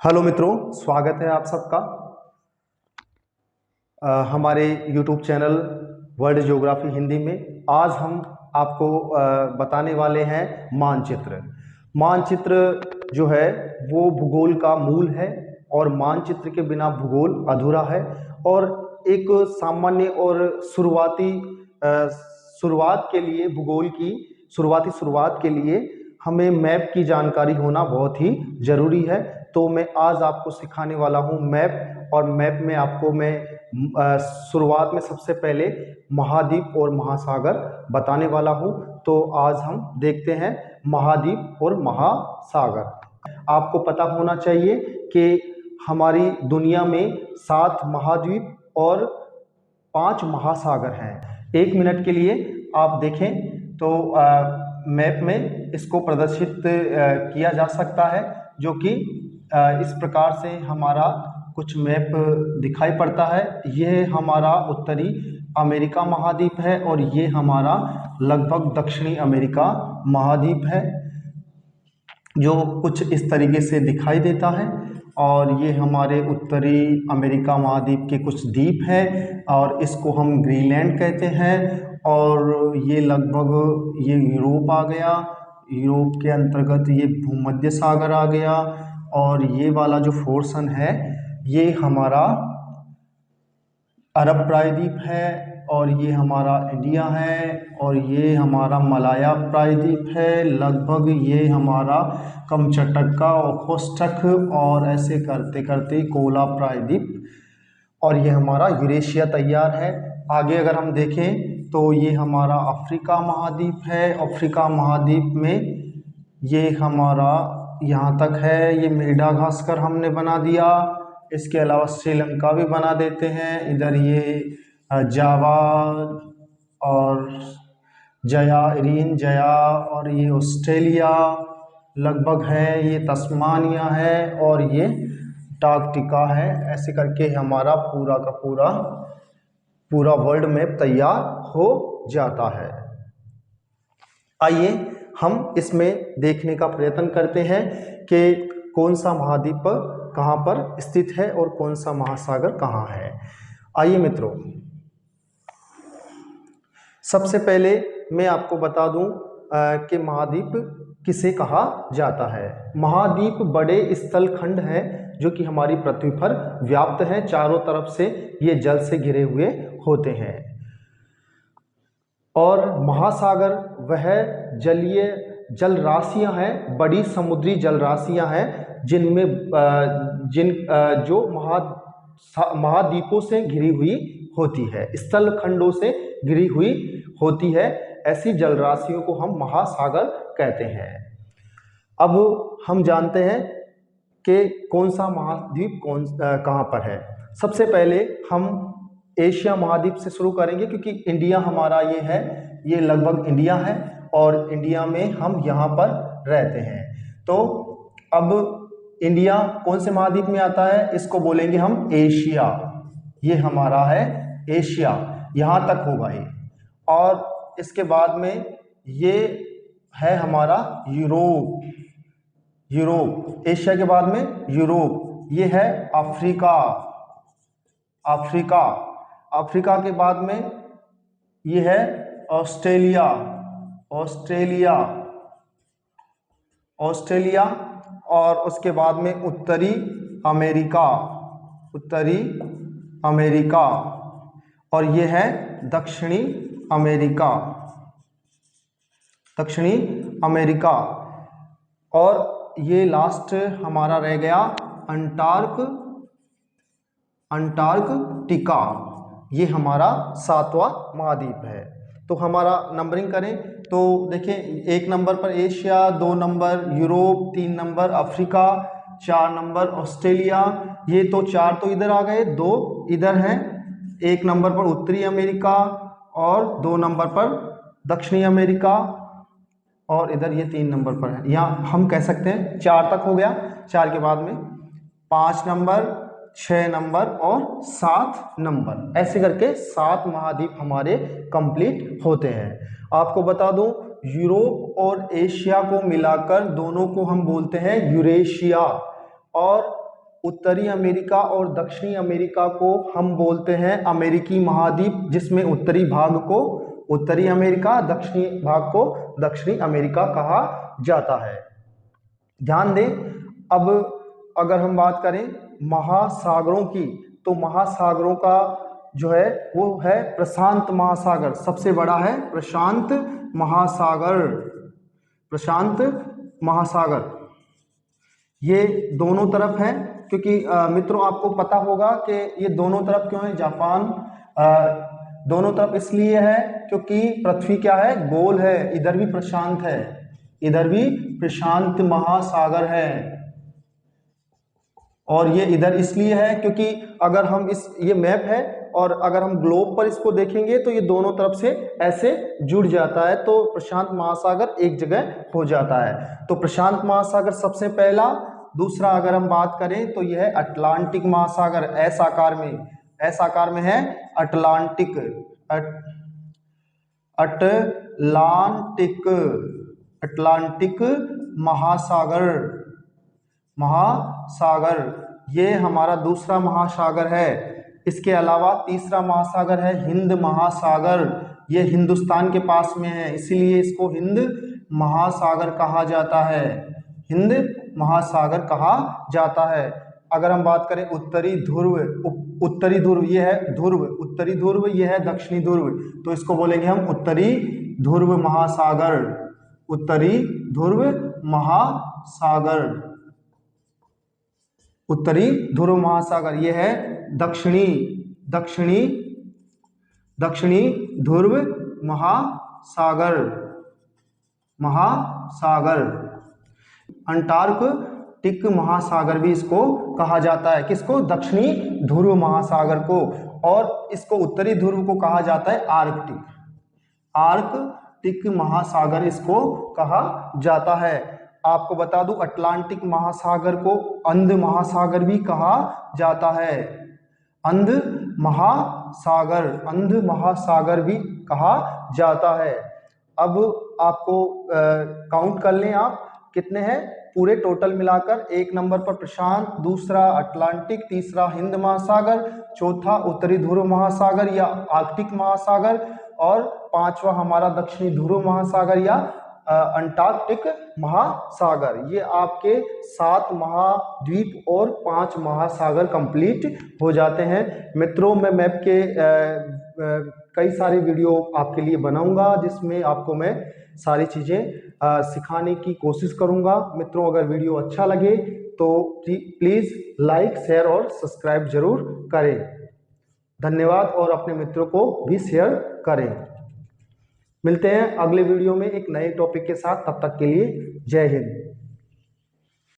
Hello मित्रों, स्वागत है आप सबका हमारे YouTube channel world geography Hindi में। आज हम आपको बताने वाले हैं मानचित्र। मानचित्र जो है वो भूगोल का मूल है और मानचित्र के बिना भूगोल अधूरा है। और एक सामान्य और शुरुआत के लिए भूगोल की शुरुआत के लिए हमें मैप की जानकारी होना बहुत ही ज़रूरी है। तो मैं आज आपको सिखाने वाला हूँ मैप। और मैप में आपको मैं शुरुआत में सबसे पहले महाद्वीप और महासागर बताने वाला हूँ। तो आज हम देखते हैं महाद्वीप और महासागर। आपको पता होना चाहिए कि हमारी दुनिया में 7 महाद्वीप और 5 महासागर हैं। 1 मिनट के लिए आप देखें तो मैप में इसको प्रदर्शित किया जा सकता है, जो कि इस प्रकार से हमारा कुछ मैप दिखाई पड़ता है। यह हमारा उत्तरी अमेरिका महाद्वीप है और ये हमारा लगभग दक्षिणी अमेरिका महाद्वीप है, जो कुछ इस तरीके से दिखाई देता है। और ये हमारे उत्तरी अमेरिका महाद्वीप के कुछ द्वीप हैं और इसको हम ग्रीनलैंड कहते हैं। और ये लगभग ये यूरोप आ गया, यूरोप के अंतर्गत ये भूमध्य सागर आ गया। और ये वाला जो पोर्शन है ये हमारा अरब प्रायद्वीप है। और ये हमारा इंडिया है और ये हमारा मलाया प्रायद्वीप है। लगभग ये हमारा कमचटका ओखोस्टक और ऐसे करते करते कोला प्रायद्वीप। और ये हमारा यूरेशिया तैयार है। आगे अगर हम देखें तो ये हमारा अफ्रीका महाद्वीप है। अफ्रीका महाद्वीप में ये हमारा यहाँ तक है। ये मेडागास्कर हमने बना दिया। इसके अलावा श्रीलंका भी बना देते हैं। इधर ये जावा और जया और ये ऑस्ट्रेलिया लगभग है। ये तस्मानिया है और ये अंटार्कटिका है। ऐसे करके हमारा पूरा का पूरा वर्ल्ड मैप तैयार हो जाता है। आइए हम इसमें देखने का प्रयत्न करते हैं कि कौन सा महाद्वीप कहाँ पर स्थित है और कौन सा महासागर कहाँ है। आइए मित्रों, सबसे पहले मैं आपको बता दूं कि महाद्वीप किसे कहा जाता है। महाद्वीप बड़े स्थल खंड हैं जो कि हमारी पृथ्वी पर व्याप्त हैं। चारों तरफ से ये जल से घिरे हुए होते हैं। और महासागर वह जलीय जल राशियां हैं, बड़ी समुद्री जल राशियां हैं जिनमें जो महाद्वीपों से घिरी हुई होती है, स्थल खंडों से घिरी हुई होती है। ऐसी जल राशियों को हम महासागर कहते हैं। अब हम जानते हैं कि कौन सा महाद्वीप कहाँ पर है। सबसे पहले हम एशिया महाद्वीप से शुरू करेंगे, क्योंकि इंडिया हमारा ये है, ये लगभग इंडिया है और इंडिया में हम यहाँ पर रहते हैं। तो अब इंडिया कौन से महाद्वीप में आता है, इसको बोलेंगे हम एशिया। ये हमारा है एशिया, यहाँ तक होगा ये। और इसके बाद में ये है हमारा यूरोप। एशिया के बाद में यूरोप। ये है अफ्रीका के बाद में ये है ऑस्ट्रेलिया। और उसके बाद में उत्तरी अमेरिका। और ये है दक्षिणी अमेरिका। और ये लास्ट हमारा रह गया अंटार्कटिका। ये हमारा 7वां महाद्वीप है। तो हमारा नंबरिंग करें तो देखें, 1 नंबर पर Asia, 2 number Europe, 3 number Africa, 4 number Australia. ये तो 4 तो इधर आ गए, 2 इधर हैं। 1 नंबर पर उत्तरी अमेरिका और 2 नंबर पर दक्षिणी अमेरिका और इधर ये 3 नंबर पर है। यहाँ हम कह सकते हैं 4 तक हो गया। 4 के बाद में 5 नंबर, 6 नंबर और 7 नंबर, ऐसे करके 7 महाद्वीप हमारे कंप्लीट होते हैं। आपको बता दूं, यूरोप और एशिया को मिलाकर दोनों को हम बोलते हैं यूरेशिया। और उत्तरी अमेरिका और दक्षिणी अमेरिका को हम बोलते हैं अमेरिकी महाद्वीप, जिसमें उत्तरी भाग को उत्तरी अमेरिका, दक्षिणी भाग को दक्षिणी अमेरिका कहा जाता है। ध्यान दें, अब अगर हम बात करें महासागरों की, तो महासागरों का जो है वो है प्रशांत महासागर, सबसे बड़ा है प्रशांत महासागर। प्रशांत महासागर ये दोनों तरफ है, क्योंकि मित्रों आपको पता होगा कि ये दोनों तरफ क्यों है। जापान दोनों तरफ इसलिए है क्योंकि पृथ्वी क्या है, गोल है, इधर भी प्रशांत है, इधर भी प्रशांत महासागर है, और ये इधर इसलिए है क्योंकि अगर हम ये मैप है और अगर हम ग्लोब पर इसको देखेंगे तो ये दोनों तरफ से ऐसे जुड़ जाता है, तो प्रशांत महासागर एक जगह हो जाता है। तो प्रशांत महासागर सबसे पहला। दूसरा अगर हम बात करें तो यह है अटलांटिक महासागर, एस आकार में है अटलांटिक। अटलांटिक महासागर ये हमारा दूसरा महासागर है। इसके अलावा तीसरा महासागर है हिंद महासागर, ये हिंदुस्तान के पास में है, इसीलिए इसको हिंद महासागर कहा जाता है, हिंद महासागर कहा जाता है। अगर हम बात करें उत्तरी ध्रुव ये है ध्रुव, उत्तरी ध्रुव ये है दक्षिणी ध्रुव, तो इसको बोलेंगे हम उत्तरी ध्रुव महासागर, उत्तरी ध्रुव महासागर। उत्तरी ध्रुव महासागर ये है दक्षिणी ध्रुव महासागर। अंटार्कटिक महासागर भी इसको कहा जाता है, किसको, दक्षिणी ध्रुव महासागर को, और इसको उत्तरी ध्रुव को कहा जाता है आर्कटिक महासागर इसको कहा जाता है। आपको बता दूं अटलांटिक महासागर को अंध महासागर भी कहा जाता है, अंध महासागर भी कहा जाता है। अब आपको काउंट कर लें आप कितने हैं पूरे टोटल मिलाकर। एक नंबर पर प्रशांत, दूसरा अटलांटिक, तीसरा हिंद महासागर, चौथा उत्तरी ध्रुव महासागर या आर्कटिक महासागर, और पांचवा हमारा दक्षिणी ध्रुव महासागर या अंटार्कटिक महासागर। ये आपके 7 महाद्वीप और 5 महासागर कंप्लीट हो जाते हैं। मित्रों मैं मैप के कई सारे वीडियो आपके लिए बनाऊंगा, जिसमें आपको मैं सारी चीज़ें सिखाने की कोशिश करूंगा। मित्रों अगर वीडियो अच्छा लगे तो प्लीज़ लाइक, शेयर और सब्सक्राइब जरूर करें। धन्यवाद, और अपने मित्रों को भी शेयर करें। मिलते हैं अगले वीडियो में एक नए टॉपिक के साथ, तब तक के लिए जय हिंद।